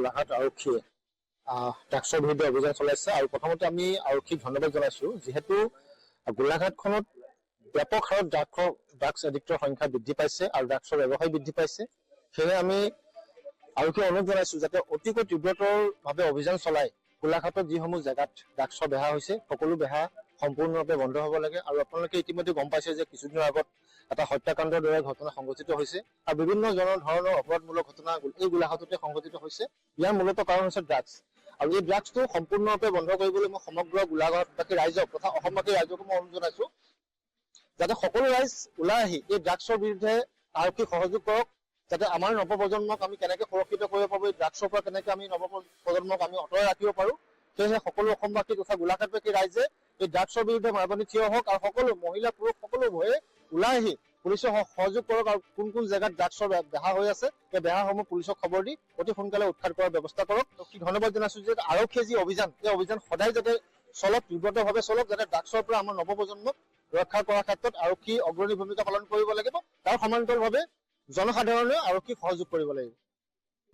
গোলাঘাট আৰক্ষীয়ে ড্ৰাগছৰ বিৰুদ্ধে অভিযান চলাইছে আৰু প্ৰথমতে আমি আৰক্ষীক ধন্যবাদ জনাইছো যিহেতু গোলাঘাটখনত ব্যাপক হাৰত ড্ৰাগছ এডিক্টৰ সংখ্যা বৃদ্ধি পাইছে আৰু ড্ৰাগছৰ ব্যৱসায় বৃদ্ধি পাইছে। সেয়ে আমি আৰক্ষীক অনুৰোধ জনাইছো যাতে অতিকৈ তীব্ৰতৰভাৱে অভিযান চলাই গোলাঘাটত যিসমূহ জেগাত ড্ৰাগছৰ বেহা হৈছে সকলো বেহা সম্পূৰ্ণৰূপে বন্ধ হ'ব লাগে। আৰু আপোনালোকে ইতিমধ্যে গম পাইছে যে কিছুদিনৰ আগত এটা হত্যাকাণ্ডৰ দৰে ঘটনা সংঘটিত হৈছে আৰু বিভিন্ন ধৰণৰ অপৰাধমূলক ঘটনা এই গোলাঘাটতে সংঘটিত হৈছে। ইয়াৰ মূলত কাৰণ হৈছে ড্ৰাগছ আৰু এই ড্ৰাগছটো সম্পূৰ্ণৰূপে বন্ধ কৰিবলৈ মই সমগ্ৰ গোলাঘাটবাসী ৰাইজক তথা অসমবাসী ৰাইজকো মই অনুৰোধ জনাইছো যাতে সকলো ৰাইজ ওলাই আহি এই ড্ৰাগছৰ বিৰুদ্ধে আৰক্ষীক সহযোগ কৰক, যাতে আমাৰ নৱপ্ৰজন্মক আমি কেনেকৈ সুৰক্ষিত কৰিব পাৰোঁ, এই ড্ৰাগছৰ পৰা কেনেকৈ আমি নৱপ্ৰজন্মক আমি আঁতৰাই ৰাখিব পাৰোঁ। সেয়েহে সকলো অসমবাসী তথা গোলাঘাটবাসী ৰাইজে এই ড্ৰাগছৰ বিৰুদ্ধে মাৰবানী থিয় হওক আৰু সকলো মহিলা পুৰুষ সকলো ভয়ে ওলাই আহি পুলিচক সহযোগ কৰক আৰু কোন কোন জেগাত ড্ৰাগছৰ বেহা হৈ আছে সেই বেহাসমূহ পুলিচক খবৰ দি অতি সোনকালে উৎখাত কৰাৰ ব্যৱস্থা কৰক। ধন্যবাদ জনাইছো যে আৰক্ষীয়ে যি অভিযান এই অভিযান সদায় যাতে চলক, তীব্ৰতৰভাৱে চলক, যাতে ড্ৰাগছৰ পৰা আমাৰ নৱপ্ৰজন্মক ৰক্ষা কৰাৰ ক্ষেত্ৰত আৰক্ষী অগ্ৰণী ভূমিকা পালন কৰিব লাগিব। তাৰ সমান্তৰালভাৱে জনসাধাৰণে আৰক্ষীক সহযোগ কৰিব লাগিব।